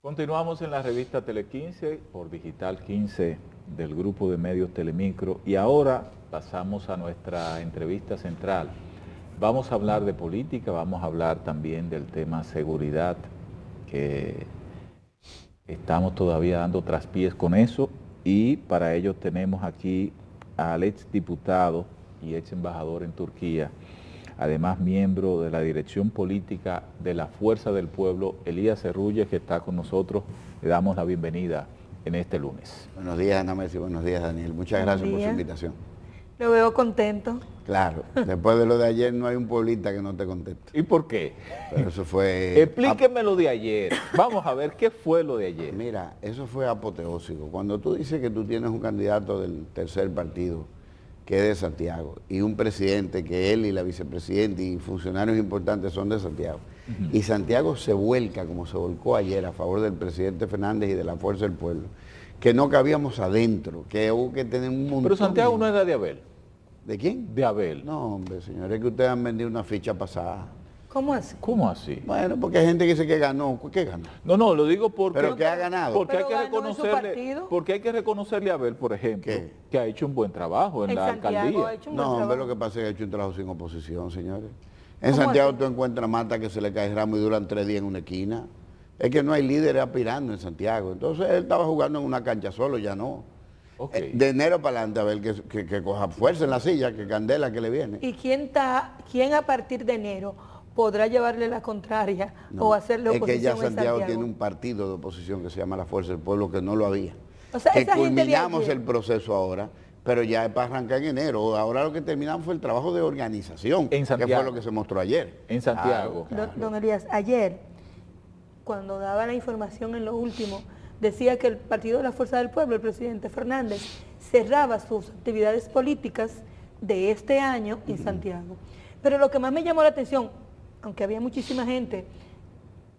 Continuamos en la revista Tele 15 por Digital 15 del grupo de medios Telemicro y ahora pasamos a nuestra entrevista central. Vamos a hablar de política, vamos a hablar también del tema seguridad, que estamos todavía dando traspiés con eso, y para ello tenemos aquí al ex diputado y ex embajador en Turquía, además miembro de la dirección política de la Fuerza del Pueblo, Elías Cerrulla, que está con nosotros. Le damos la bienvenida en este lunes. Buenos días, Ana Messi, buenos días, Daniel. Muchas gracias por su invitación. Lo veo contento. Claro, después de lo de ayer no hay un pueblita que no esté contento. ¿Y por qué? Pero eso fue... Explíqueme lo de ayer. Vamos a ver qué fue lo de ayer. Mira, eso fue apoteósico. Cuando tú dices que tú tienes un candidato del tercer partido, que es de Santiago, y un presidente, que él y la vicepresidenta y funcionarios importantes son de Santiago, y Santiago se vuelca como se volcó ayer a favor del presidente Fernández y de la Fuerza del Pueblo, que no cabíamos adentro, que hubo que tener un montón... Pero Santiago no era de Abel. ¿De quién? De Abel. No, hombre, señores, es que ustedes han vendido una ficha pasada. ¿Cómo así? ¿Cómo así? Bueno, porque hay gente que dice que ganó. ¿Qué ganó? No, lo digo porque... ¿Pero qué ha ganado? Porque hay Pero que ganó en su reconocerle, partido. porque hay que reconocerle a Abel, por ejemplo, ¿Qué? que ha hecho un buen trabajo en la Santiago alcaldía. ha hecho un buen No, hombre, trabajo. lo que pasa es que ha hecho un trabajo sin oposición, señores. En ¿Cómo Santiago así? tú encuentras matas que se le cae el ramo y duran 3 días en una esquina. Es que no hay líderes aspirando en Santiago. Entonces él estaba jugando en una cancha solo, ya no. Ok. De enero para adelante, a ver que coja fuerza en la silla, que candela que le viene. ¿Y quién a partir de enero podrá llevarle la contraria No, o hacerle es oposición que ya en Santiago tiene un partido de oposición que se llama la Fuerza del Pueblo, que no lo había. O sea, que esa gente de culminamos ayer- el proceso ahora, pero ya es para arrancar en enero. Ahora lo que terminamos fue el trabajo de organización, En que Santiago. fue lo que se mostró ayer. En Santiago. Don Elías, ayer, cuando daba la información en lo último, decía que el Partido de la Fuerza del Pueblo, el presidente Fernández, cerraba sus actividades políticas de este año en Santiago. Pero lo que más me llamó la atención, aunque había muchísima gente,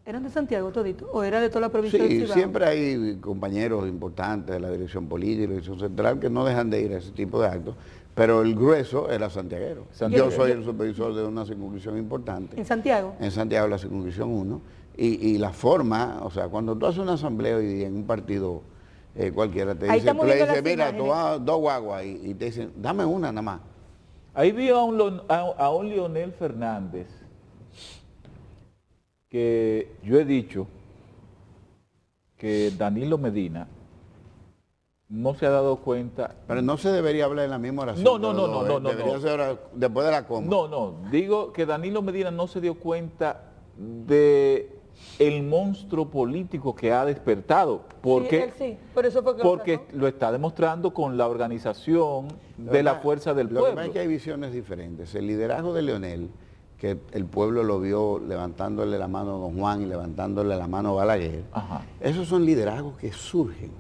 ¿eran de Santiago todito o era de toda la provincia del Sí, Cibao? siempre hay compañeros importantes de la dirección política y la dirección central que no dejan de ir a ese tipo de actos, pero el grueso era santiaguero. Santiago. Yo soy el supervisor de una circunscripción importante. ¿En Santiago? En Santiago, la circunscripción 1, y la forma, o sea, cuando tú haces una asamblea hoy día en un partido cualquiera, te Ahí dice, estamos tú le viendo dices, las mira, tú imágenes. vas 2 guaguas, y te dicen, dame una nada más. Ahí vi a un Leonel Fernández que yo he dicho que Danilo Medina no se ha dado cuenta. Pero no se debería hablar en la misma oración. No, de los dos, debería ser después de la coma. No, digo que Danilo Medina no se dio cuenta de el monstruo político que ha despertado, porque, Sí, él sí, por eso fue que lo porque sacó. lo está demostrando con la organización de la Fuerza del Lo que pasa Pueblo. es que hay visiones diferentes. El liderazgo de Leonel, que el pueblo lo vio levantándole la mano a Don Juan y levantándole la mano a Balaguer, Ajá. esos son liderazgos que surgen.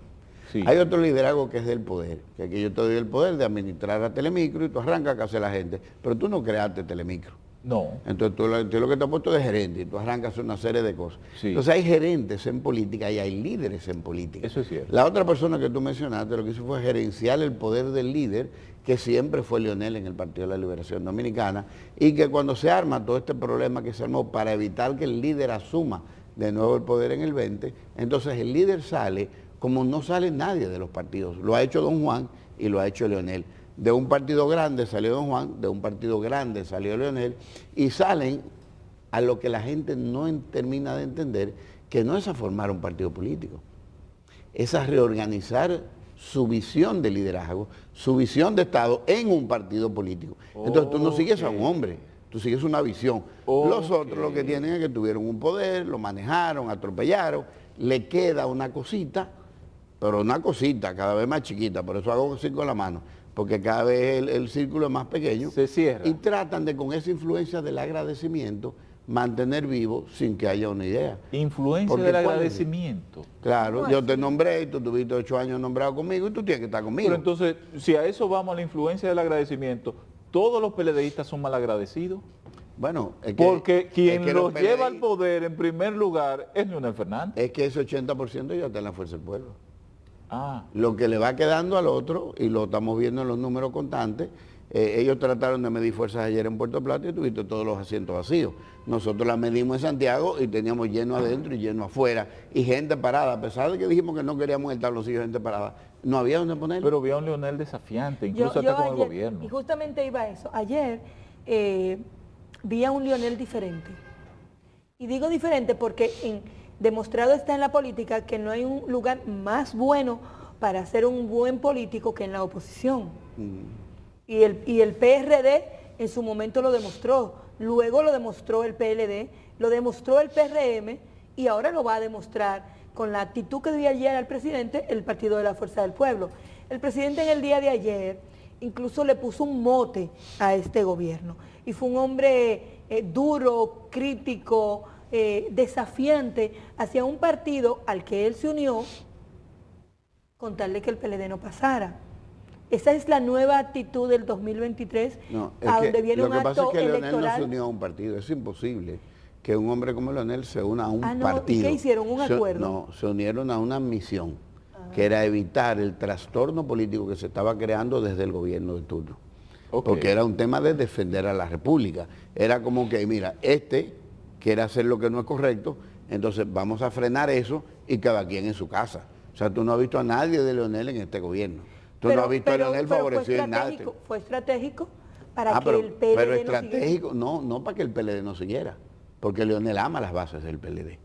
Sí. Hay otro liderazgo que es del poder, que aquí yo te doy el poder de administrar a Telemicro y tú arrancas a hacer la gente, pero tú no creaste Telemicro. No. Entonces tú lo que te has puesto de gerente y tú arrancas a hacer una serie de cosas. Sí. Entonces hay gerentes en política y hay líderes en política. Eso es cierto. La otra persona que tú mencionaste lo que hizo fue gerenciar el poder del líder, que siempre fue Leonel en el Partido de la Liberación Dominicana, y que cuando se arma todo este problema que se armó para evitar que el líder asuma de nuevo el poder en el 20, entonces el líder sale como no sale nadie de los partidos. Lo ha hecho Don Juan y lo ha hecho Leonel. De un partido grande salió Don Juan, de un partido grande salió Leonel, y salen a lo que la gente no termina de entender, que no es a formar un partido político, es a reorganizar su visión de liderazgo, su visión de Estado en un partido político. Entonces tú no sigues a un hombre, tú sigues una visión. Los otros lo que tienen es que tuvieron un poder, lo manejaron, atropellaron, le queda una cosita, pero una cosita cada vez más chiquita, por eso hago así con la mano, porque cada vez el círculo es más pequeño. Se cierra. Y tratan de con esa influencia del agradecimiento mantener vivo sin que haya una idea. Influencia Porque del ¿cuál es? agradecimiento. Claro, yo te nombré y tú tuviste 8 años nombrado conmigo y tú tienes que estar conmigo. Pero entonces, si a eso vamos, a la influencia del agradecimiento, ¿todos los PLDistas son malagradecidos? Bueno, es que, Porque quien es que los PLD lleva al poder en primer lugar es Leonel Fernández. es que ese 80% ya está en la Fuerza del Pueblo. Ah, Lo que le va quedando al otro, y lo estamos viendo en los números constantes, Ellos trataron de medir fuerzas ayer en Puerto Plata y tuviste todos los asientos vacíos. Nosotros la medimos en Santiago y teníamos lleno adentro y lleno afuera y gente parada. A pesar de que dijimos que no queríamos el tabloncillo, gente parada, no había donde poner. Pero vi a un Leonel desafiante, incluso hasta con el gobierno. Y justamente iba a eso. Ayer vi a un Leonel diferente. Y digo diferente porque demostrado está en la política que no hay un lugar más bueno para ser un buen político que en la oposición. Y el PRD en su momento lo demostró, luego lo demostró el PLD, lo demostró el PRM y ahora lo va a demostrar con la actitud que dio ayer al presidente el Partido de la Fuerza del Pueblo. El presidente en el día de ayer incluso le puso un mote a este gobierno y fue un hombre duro, crítico, desafiante hacia un partido al que él se unió con tal de que el PLD no pasara. Esa es la nueva actitud del 2023, a donde viene un acto electoral. Lo que pasa es que Leonel no se unió a un partido, es imposible que un hombre como Leonel se una a un partido. ¿Y qué hicieron? ¿Un acuerdo? No, se unieron a una misión, que era evitar el trastorno político que se estaba creando desde el gobierno de turno. Porque era un tema de defender a la República. Era como que, mira, quiere hacer lo que no es correcto, entonces vamos a frenar eso y cada quien en su casa. O sea, tú no has visto a nadie de Leonel en este gobierno. Tú no has visto a Leonel favorecido en nada. Fue estratégico para que el PLD pero estratégico, no para que el PLD no siguiera, porque Leonel ama las bases del PLD.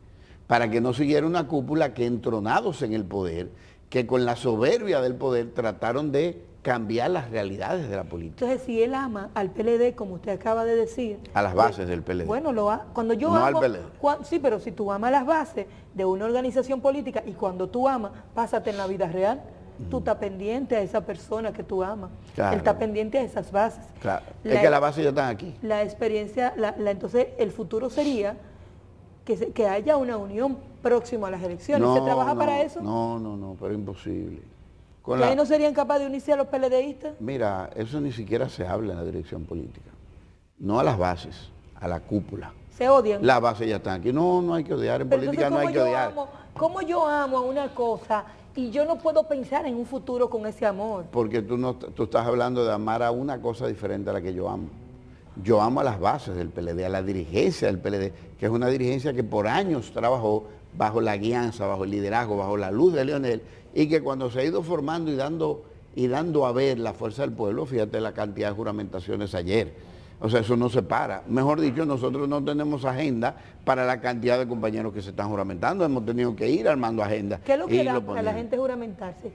Para que no siguiera una cúpula que entronados en el poder, que con la soberbia del poder trataron de cambiar las realidades de la política. Entonces, si él ama al PLD, como usted acaba de decir... A las bases del PLD. Bueno, cuando yo no amo... al PLD. Sí, pero si tú amas las bases de una organización política y cuando tú amas, pásate en la vida real, tú estás pendiente a esa persona que tú amas. Claro. Él está pendiente a esas bases. Claro. Es que las bases ya están aquí. La experiencia, entonces el futuro sería que haya una unión próxima a las elecciones. ¿Se trabaja para eso? No, pero imposible. ¿Que ahí no serían capaces de unirse a los PLDistas? Mira, eso ni siquiera se habla en la dirección política. No a las bases, a la cúpula. ¿Se odian? Las bases ya están aquí. No hay que odiar. En política no hay que odiar. ¿Cómo yo amo a una cosa y yo no puedo pensar en un futuro con ese amor? Porque tú estás hablando de amar a una cosa diferente a la que yo amo. Yo amo a las bases del PLD, a la dirigencia del PLD, que es una dirigencia que por años trabajó bajo la guianza, bajo el liderazgo, bajo la luz de Leonel, y que cuando se ha ido formando y dando a ver la fuerza del pueblo, fíjate la cantidad de juramentaciones ayer. O sea, eso no se para. Mejor dicho, nosotros no tenemos agenda para la cantidad de compañeros que se están juramentando. Hemos tenido que ir armando agenda. ¿Qué es lo que da para la gente juramentarse?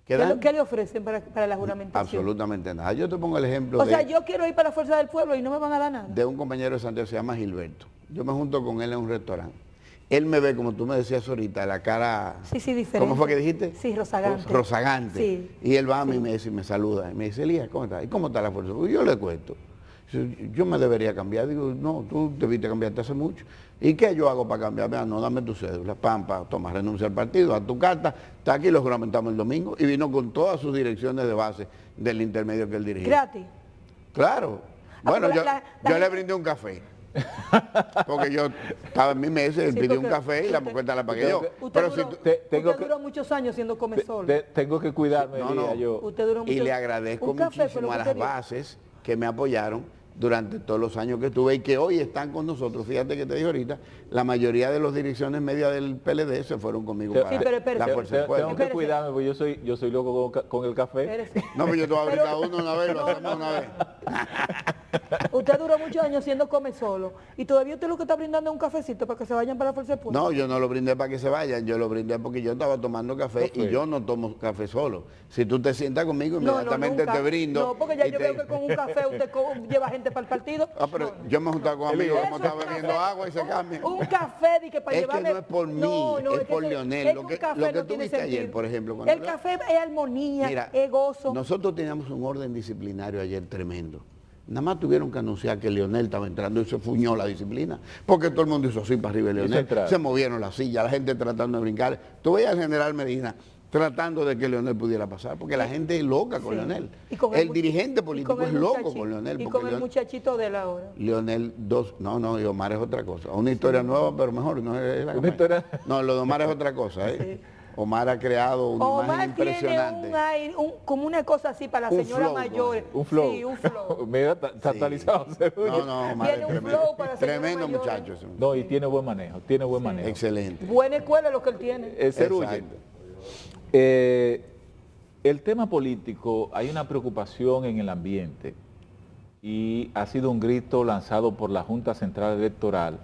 ¿Qué le ofrecen para la juramentación? Absolutamente nada. Yo te pongo el ejemplo sea, yo quiero ir para la Fuerza del Pueblo y no me van a dar nada. De un compañero de Santiago, se llama Gilberto. Yo me junto con él en un restaurante. Él me ve, como tú me decías ahorita, la cara... Sí, diferente. ¿Cómo fue que dijiste? Sí, rozagante. Rozagante. Sí. Y él va a mí y me dice, me saluda. Y me dice, Elías, ¿cómo estás? ¿Y cómo está la fuerza? Pues yo le cuento. Yo me debería cambiar. Digo, no, tú debiste cambiarte hace mucho. ¿Y qué yo hago para cambiarme? No, dame tu cédula. Toma, renuncia al partido, a tu carta. Está aquí, lo juramentamos el domingo. Y vino con todas sus direcciones de base del intermedio que él dirigía. ¿Gratis? Claro. Bueno, yo le brindé un café. Porque yo estaba en mi mesa, él pidió un café y la moqueta la pagué yo. Usted duró muchos años siendo comensol. Tengo que cuidarme, yo. Usted duró mucho, y le agradezco muchísimo a las bases que me apoyaron durante todos los años que estuve y que hoy están con nosotros. Fíjate que te dije ahorita, la mayoría de las direcciones medias del PLD se fueron conmigo para la Fuerza del Pueblo. Tengo que cuidarme porque yo soy loco con el café. No, pero yo te voy a brindar uno una vez, lo hacemos una vez. Usted duró muchos años siendo come solo y todavía usted lo que está brindando es un cafecito para que se vayan para la Fuerza del Pueblo. No, yo no lo brindé para que se vayan, yo lo brindé porque yo estaba tomando café y yo no tomo café solo. Si tú te sientas conmigo, inmediatamente te brindo. No, porque ya yo veo que con un café usted lleva gente para el partido. Pero yo me he juntado con amigos que hemos estado bebiendo agua y se cambian. Un café de que para llevarme... Es que no es por mí, es por Leonel. Lo que tú viste ayer, por ejemplo. El café es armonía, es gozo. Nosotros teníamos un orden disciplinario ayer tremendo. Nada más tuvieron que anunciar que Leonel estaba entrando y se fuñó la disciplina. Porque todo el mundo hizo así para arriba de Leonel. Se movieron las sillas, la gente tratando de brincar. Tú veías al general Medina tratando de que Leonel pudiera pasar, porque la gente es loca con Leonel. El dirigente político es loco con Leonel. Y con el muchachito de la hora. Leonel, y Omar es otra cosa. Una historia nueva, pero mejor. No, lo de Omar es otra cosa. Omar ha creado una imagen Omar impresionante. tiene un aire, como una cosa así para las Un señoras flow, mayores. Un flow. Sí, un flow. Mira, está actualizado. No, Omar Tiene es un tremendo, flow para señoras tremendo mayores. muchacho. ese. No, y tiene buen manejo, tiene buen manejo. Excelente. Buena escuela lo que él tiene. Cerulle, Exacto. el tema político, hay una preocupación en el ambiente y ha sido un grito lanzado por la Junta Central Electoral,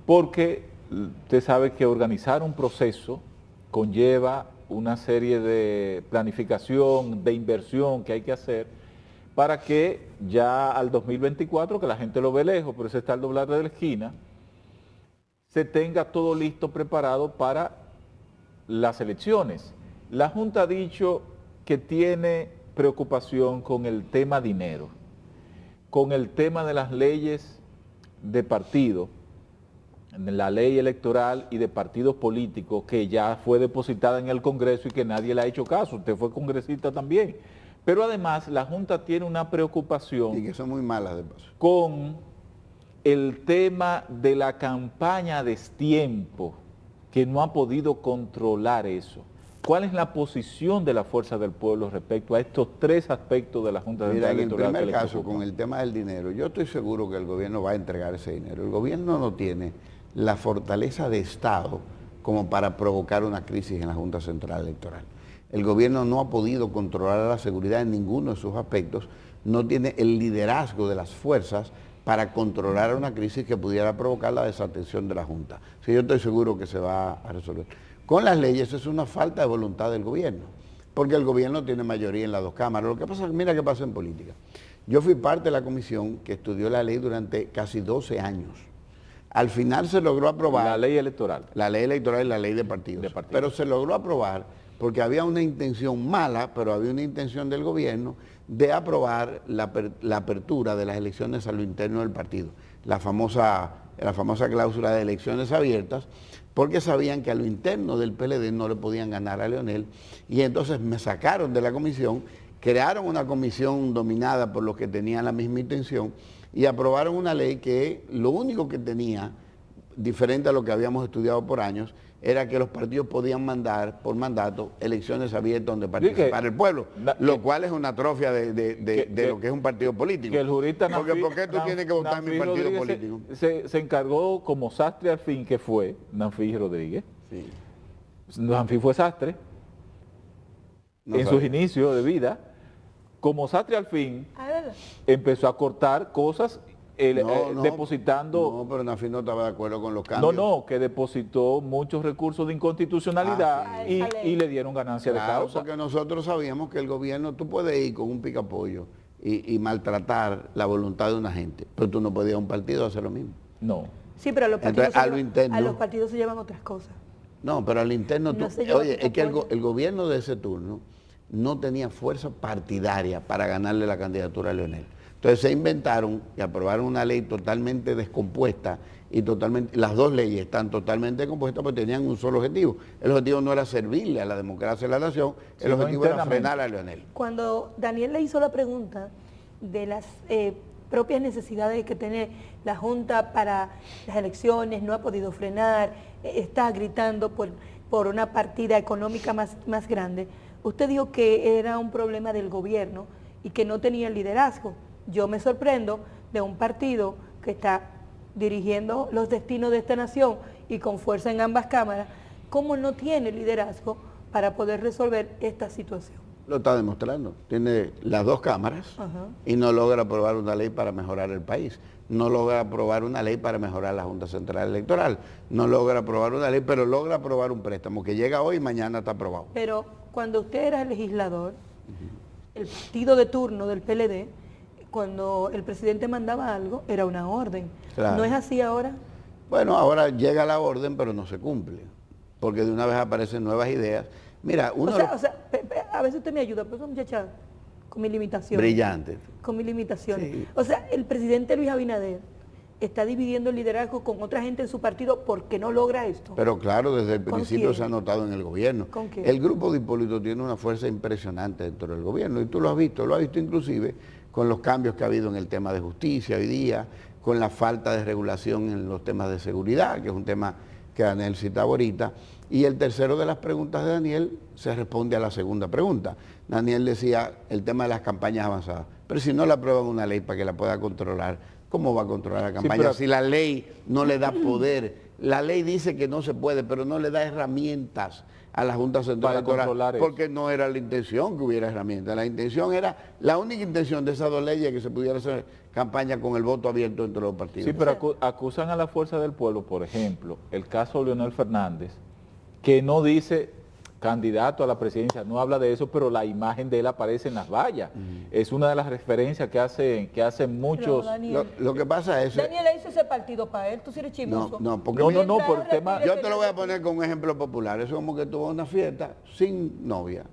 porque usted sabe que organizar un proceso conlleva una serie de planificación, de inversión que hay que hacer para que ya al 2024, que la gente lo ve lejos, pero ese está al doblar de la esquina, se tenga todo listo, preparado para las elecciones. La Junta ha dicho que tiene preocupación con el tema dinero, con el tema de las leyes de partido, la ley electoral y de partidos políticos que ya fue depositada en el Congreso y que nadie le ha hecho caso. Usted fue congresista también. Pero además la Junta tiene una preocupación Y que son muy malas de paso. con el tema de la campaña a destiempo, que no ha podido controlar eso. ¿Cuál es la posición de la Fuerza del Pueblo respecto a estos tres aspectos de la Junta Mira, Central en el Electoral? primer que le caso, preocupan? con el tema del dinero, yo estoy seguro que el gobierno va a entregar ese dinero. El gobierno no tiene la fortaleza de Estado como para provocar una crisis en la Junta Central Electoral. El gobierno no ha podido controlar la seguridad en ninguno de sus aspectos, no tiene el liderazgo de las fuerzas para controlar una crisis que pudiera provocar la desatención de la Junta. Sí, yo estoy seguro que se va a resolver. Con las leyes es una falta de voluntad del gobierno, porque el gobierno tiene mayoría en las dos cámaras. Lo que pasa, mira qué pasa en política. Yo fui parte de la comisión que estudió la ley durante casi 12 años. Al final se logró aprobar La ley electoral. la ley electoral y la ley de partidos. Pero se logró aprobar porque había una intención mala, pero había una intención del gobierno de aprobar la apertura de las elecciones a lo interno del partido. La famosa cláusula de elecciones abiertas, porque sabían que a lo interno del PLD no le podían ganar a Leonel, y entonces me sacaron de la comisión, crearon una comisión dominada por los que tenían la misma intención, y aprobaron una ley que lo único que tenía, diferente a lo que habíamos estudiado por años, era que los partidos podían mandar por mandato elecciones abiertas donde participara el pueblo, lo cual es una atrofia de lo que es un partido político. Que el jurista Porque ¿por qué tú tienes que votar en mi partido político? Se encargó como sastre al fin, que fue Nanfi Rodríguez. Sí. Nanfi fue sastre en sus inicios de vida. Como sastre al fin, empezó a cortar cosas depositando... No, pero Nanfi no estaba de acuerdo con los cambios. que depositó muchos recursos de inconstitucionalidad y le dieron ganancia de causa. Porque nosotros sabíamos que el gobierno, tú puedes ir con un picapollo y maltratar la voluntad de una gente, pero tú no podías a un partido hacer lo mismo. No. Sí, pero a los partidos, Entonces, a los partidos se llevan otras cosas. No, pero al interno, No se lleva oye, es que apoyo. el gobierno de ese turno no tenía fuerza partidaria para ganarle la candidatura a Leonel. Entonces se inventaron y aprobaron una ley totalmente descompuesta y totalmente, las dos leyes están totalmente descompuestas porque tenían un solo objetivo. El objetivo no era servirle a la democracia de la nación, el Sino objetivo era internamente. frenar a Leonel. Cuando Daniel le hizo la pregunta de las propias necesidades que tiene la Junta para las elecciones, no ha podido frenar, está gritando por una partida económica más grande, usted dijo que era un problema del gobierno y que no tenía liderazgo. Yo me sorprendo de un partido que está dirigiendo los destinos de esta nación y con fuerza en ambas cámaras, cómo no tiene liderazgo para poder resolver esta situación. Lo está demostrando. Tiene las dos cámaras y no logra aprobar una ley para mejorar el país. No logra aprobar una ley para mejorar la Junta Central Electoral. No logra aprobar una ley, pero logra aprobar un préstamo que llega hoy y mañana está aprobado. Pero cuando usted era legislador, el partido de turno del PLD, cuando el presidente mandaba algo, era una orden. Claro. ¿No es así ahora? Bueno, ahora llega la orden, pero no se cumple, porque de una vez aparecen nuevas ideas. Mira, a veces usted me ayuda, pero esa muchacha, con mi limitación. Brillante. Con mi limitación. Sí. O sea, el presidente Luis Abinader está dividiendo el liderazgo con otra gente en su partido porque no logra esto. Pero claro, desde el ¿Con principio quién? se ha notado en el gobierno. ¿Con quién? El grupo de Hipólito tiene una fuerza impresionante dentro del gobierno, y tú lo has visto inclusive con los cambios que ha habido en el tema de justicia hoy día, con la falta de regulación en los temas de seguridad, que es un tema que Daniel citaba ahorita, y el tercero de las preguntas de Daniel se responde a la segunda pregunta. Daniel decía el tema de las campañas avanzadas, pero si no le aprueban una ley para que la pueda controlar, ¿cómo va a controlar la campaña? pero... Si la ley no le da poder, la ley dice que no se puede, pero no le da herramientas a la Junta Central Electoral, porque no era la intención que hubiera herramientas. La intención era, la única intención de esas dos leyes, que se pudiera hacer campaña con el voto abierto entre los partidos. Sí, pero acusan a la Fuerza del Pueblo, por ejemplo, el caso de Leonel Fernández, que no dice candidato a la presidencia, no habla de eso, pero la imagen de él aparece en las vallas. Es una de las referencias que hacen muchos... Daniel, lo que pasa es... Daniel hizo ese partido para él, tú sí eres chismoso. Porque no, por el tema... Yo te lo voy a poner con un ejemplo popular. Eso es como que tú vas a una fiesta sin novia.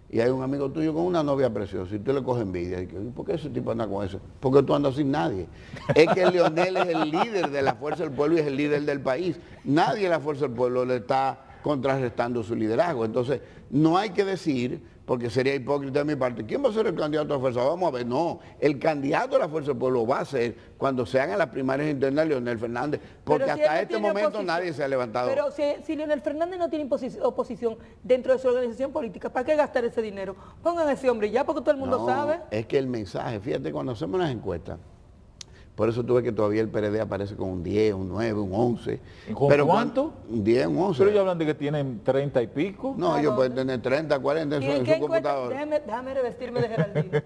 Y hay un amigo tuyo con una novia preciosa y tú le coges envidia. Y ¿por qué ese tipo anda con eso? Porque tú andas sin nadie. Es que Leonel es el líder de la Fuerza del Pueblo y es el líder del país. Nadie en la Fuerza del Pueblo le está contrarrestando su liderazgo. Entonces, no hay que decir, porque sería hipócrita de mi parte, ¿quién va a ser el candidato a la Fuerza? Vamos a ver, no, el candidato a la Fuerza del Pueblo va a ser cuando se hagan las primarias internas de Leonel Fernández, porque pero si hasta este momento nadie se ha levantado. Pero si Leonel Fernández no tiene oposición dentro de su organización política, ¿para qué gastar ese dinero? Pongan a ese hombre ya, porque todo el mundo sabe. Es que el mensaje, fíjate, cuando hacemos las encuestas, por eso tú ves que todavía el PRD aparece con un 10, un 9, un 11. ¿Con cuánto? Un 10, un 11. Pero ellos hablan de que tienen 30 y pico. No, ellos pueden tener 30, 40 en su computadora. Déjame revestirme de Geraldine.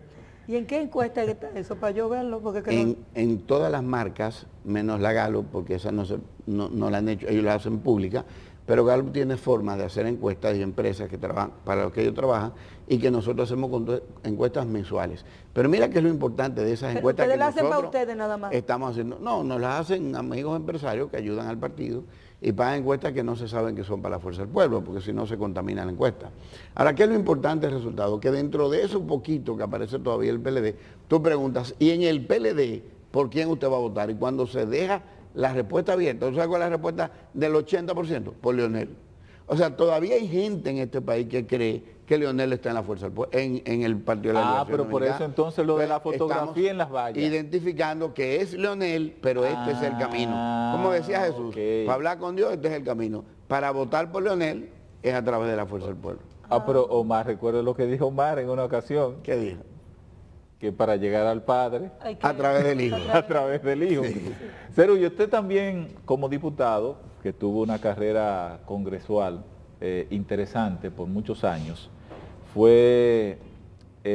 ¿Y en qué encuesta está eso para yo verlo? Porque en todas las marcas, menos la Gallup, porque esa no la han hecho, ellos la hacen pública, pero Gallup tiene formas de hacer encuestas y empresas que trabajan para lo que ellos trabajan y que nosotros hacemos con encuestas mensuales. Pero mira qué es lo importante de esas encuestas que nosotros nosotros hacen para ustedes nada más. Estamos haciendo. No, nos las hacen amigos empresarios que ayudan al partido y pagan encuestas que no se saben que son para la Fuerza del Pueblo, porque si no se contamina la encuesta. Ahora, ¿qué es lo importante del resultado? Que dentro de eso poquito que aparece todavía el PLD, tú preguntas, ¿y en el PLD por quién usted va a votar? Y cuando se deja la respuesta abierta, ¿tú sabes cuál es la respuesta del 80%? Por Leonel. O sea, todavía hay gente en este país que cree que Leonel está en la Fuerza del Pueblo, en el Partido de la Liberación pero por Dominicana. eso entonces lo de la fotografía en las vallas. Identificando que es Leonel, pero este es el camino. Como decía Jesús, para hablar con Dios este es el camino. Para votar por Leonel es a través de la Fuerza del Pueblo. Pero Omar, recuerda lo que dijo Omar en una ocasión. ¿Qué dijo? Que para llegar al Padre... A través del Hijo. A través del Hijo. Sí. Cero, y usted también, como diputado, que tuvo una carrera congresual interesante por muchos años,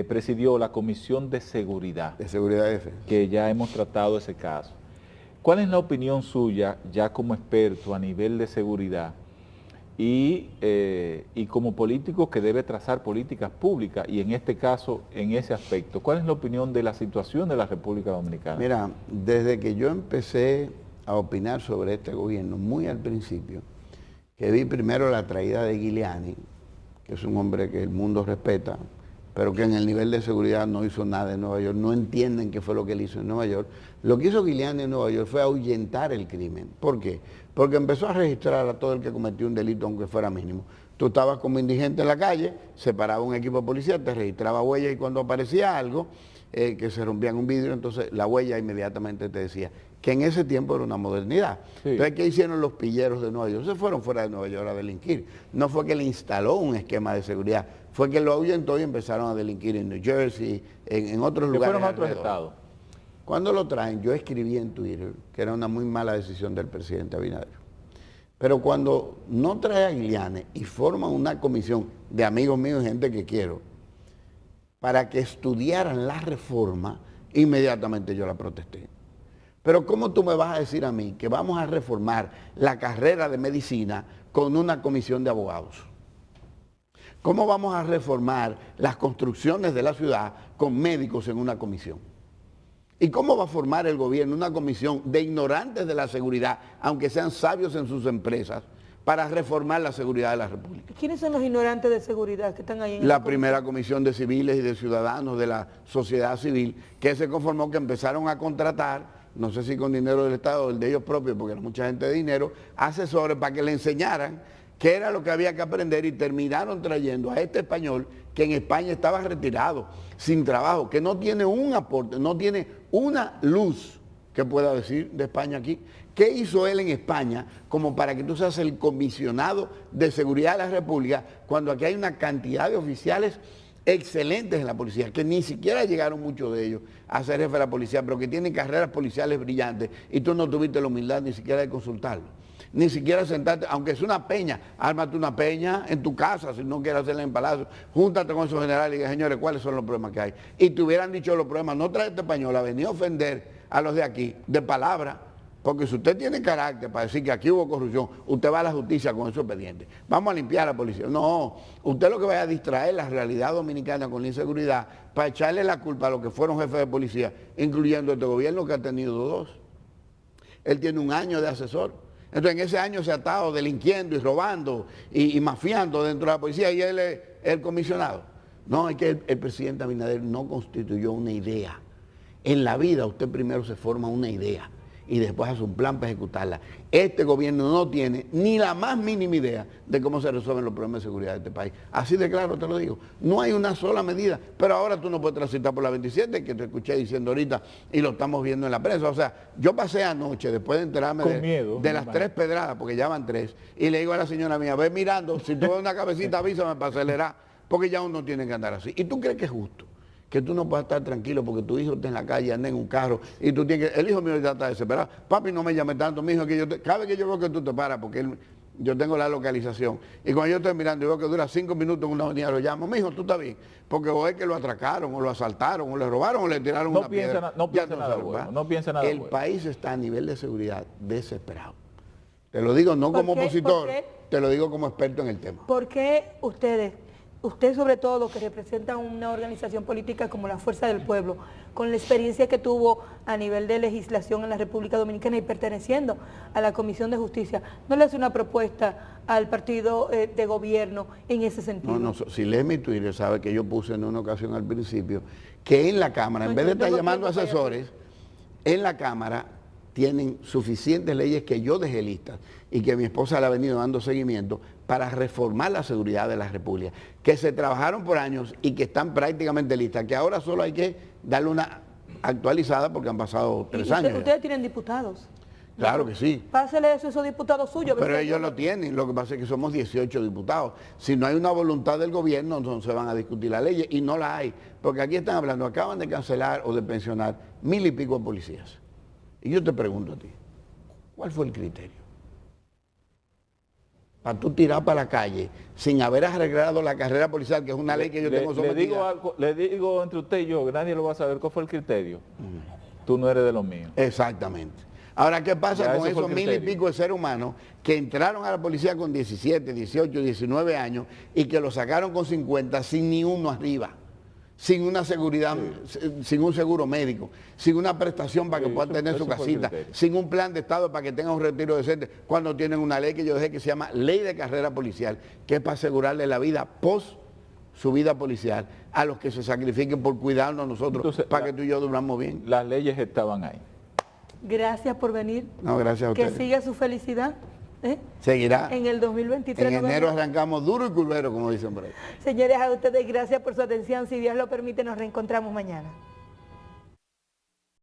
presidió la Comisión de Seguridad. De Seguridad y Defensa. Que ya hemos tratado ese caso. ¿Cuál es la opinión suya, ya como experto a nivel de seguridad y como político que debe trazar políticas públicas, y en este caso, en ese aspecto, cuál es la opinión de la situación de la República Dominicana? Mira, desde que yo empecé a opinar sobre este gobierno, muy al principio, que vi primero la traída de Giuliani, que es un hombre que el mundo respeta, pero que en el nivel de seguridad no hizo nada en Nueva York, no entienden qué fue lo que él hizo en Nueva York. Lo que hizo Giuliani en Nueva York fue ahuyentar el crimen. ¿Por qué? Porque empezó a registrar a todo el que cometió un delito, aunque fuera mínimo. Tú estabas como indigente en la calle, se paraba un equipo de policía, te registraba huella y cuando aparecía algo, que se rompían un vidrio, entonces la huella inmediatamente te decía que en ese tiempo era una modernidad. Sí. Entonces, ¿qué hicieron los pilleros de Nueva York? Se fueron fuera de Nueva York a delinquir. No fue que le instaló un esquema de seguridad, fue que lo ahuyentó y empezaron a delinquir en New Jersey, en otros lugares. Fueron a otros estados. Cuando lo traen, yo escribí en Twitter que era una muy mala decisión del presidente Abinader. Pero cuando no trae a Giuliani y forman una comisión de amigos míos y gente que quiero, para que estudiaran la reforma, inmediatamente yo la protesté. Pero ¿cómo tú me vas a decir a mí que vamos a reformar la carrera de medicina con una comisión de abogados? ¿Cómo vamos a reformar las construcciones de la ciudad con médicos en una comisión? ¿Y cómo va a formar el gobierno una comisión de ignorantes de la seguridad, aunque sean sabios en sus empresas, para reformar la seguridad de la República? ¿Quiénes son los ignorantes de seguridad que están ahí en la primera comisión de civiles y de ciudadanos de la sociedad civil, que se conformó, que empezaron a contratar, no sé si con dinero del Estado o el de ellos propios, porque era mucha gente de dinero, asesores para que le enseñaran qué era lo que había que aprender, y terminaron trayendo a este español que en España estaba retirado, sin trabajo, que no tiene un aporte, no tiene una luz que pueda decir de España aquí, ¿Qué hizo él en España como para que tú seas el comisionado de seguridad de la República cuando aquí hay una cantidad de oficiales excelentes en la policía, que ni siquiera llegaron muchos de ellos a ser jefe de la policía, pero que tienen carreras policiales brillantes y tú no tuviste la humildad ni siquiera de consultarlo? Ni siquiera sentarte, aunque es una peña, ármate una peña en tu casa, si no quieres hacerla en palacio, júntate con esos generales y diga, señores, ¿cuáles son los problemas que hay? Y te hubieran dicho los problemas, no trae este español a venir a ofender a los de aquí, de palabra, porque si usted tiene carácter para decir que aquí hubo corrupción, usted va a la justicia con esos expedientes. Vamos a limpiar a la policía. No, usted lo que vaya a distraer la realidad dominicana con la inseguridad para echarle la culpa a los que fueron jefes de policía, incluyendo este gobierno que ha tenido 2. Él tiene 1 año de asesor. Entonces en ese año se ha estado delinquiendo y robando y mafiando dentro de la policía y él es el comisionado. No, es que el presidente Abinader no constituyó una idea. En la vida usted primero se forma una idea y después hace un plan para ejecutarla. Este gobierno no tiene ni la más mínima idea de cómo se resuelven los problemas de seguridad de este país. Así de claro te lo digo. No hay una sola medida. Pero ahora tú no puedes transitar por la 27, que te escuché diciendo ahorita, y lo estamos viendo en la prensa. O sea, yo pasé anoche, después de enterarme de las 3 pedradas, porque ya van 3, y le digo a la señora mía, ve mirando, si tú ves una cabecita avísame para acelerar, porque ya uno tiene que andar así. ¿Y tú crees que es justo? Que tú no puedas estar tranquilo porque tu hijo está en la calle, anda en un carro y tú tienes que... El hijo mío ya está desesperado. Papi, no me llame tanto, mi hijo, que cada vez que yo veo que tú te paras, porque yo tengo la localización, y cuando yo estoy mirando y veo que dura 5 minutos en una avenida, lo llamo, mi hijo, tú estás bien, porque o es que lo atracaron, o lo asaltaron, o le robaron, o le tiraron una piedra. No piensa nada bueno, no piensa nada bueno. El país está a nivel de seguridad desesperado. Te lo digo no como opositor, te lo digo como experto en el tema. ¿Por qué usted sobre todo, que representa una organización política como la Fuerza del Pueblo, con la experiencia que tuvo a nivel de legislación en la República Dominicana y perteneciendo a la Comisión de Justicia, no le hace una propuesta al partido de gobierno en ese sentido? No, si lees mi Twitter, sabe que yo puse en una ocasión al principio que en la Cámara, en vez de estar llamando asesores, en la Cámara tienen suficientes leyes que yo dejé listas y que mi esposa le ha venido dando seguimiento para reformar la seguridad de la República, que se trabajaron por años y que están prácticamente listas, que ahora solo hay que darle una actualizada porque han pasado 3 años. ¿Ustedes tienen diputados? Claro que sí. Pásele eso a esos diputados suyos. Pero ellos lo tienen, lo que pasa es que somos 18 diputados. Si no hay una voluntad del gobierno, entonces se van a discutir las leyes y no la hay. Porque aquí están hablando, acaban de cancelar o de pensionar 1000 y pico de policías. Y yo te pregunto a ti, ¿cuál fue el criterio? Para tú tirar para la calle sin haber arreglado la carrera policial, que es una ley que yo tengo sometida. Le digo entre usted y yo, que nadie lo va a saber, ¿cuál fue el criterio? Tú no eres de los míos. Exactamente. Ahora, ¿qué pasa con esos 1000 y pico de seres humanos que entraron a la policía con 17, 18, 19 años y que lo sacaron con 50 sin ni uno arriba? Sin una seguridad, sin un seguro médico, sin una prestación para que puedan tener su casita, sin un plan de Estado para que tengan un retiro decente, cuando tienen una ley que yo dejé que se llama Ley de Carrera Policial, que es para asegurarle la vida post su vida policial a los que se sacrifiquen por cuidarnos a nosotros. Entonces, para que tú y yo duramos bien. Las leyes estaban ahí. Gracias por venir. No, gracias a ustedes. Que siga su felicidad. Seguirá. En el 2023. En enero arrancamos duro y curvero, como dicen por ahí. Señores, a ustedes gracias por su atención. Si Dios lo permite, nos reencontramos mañana.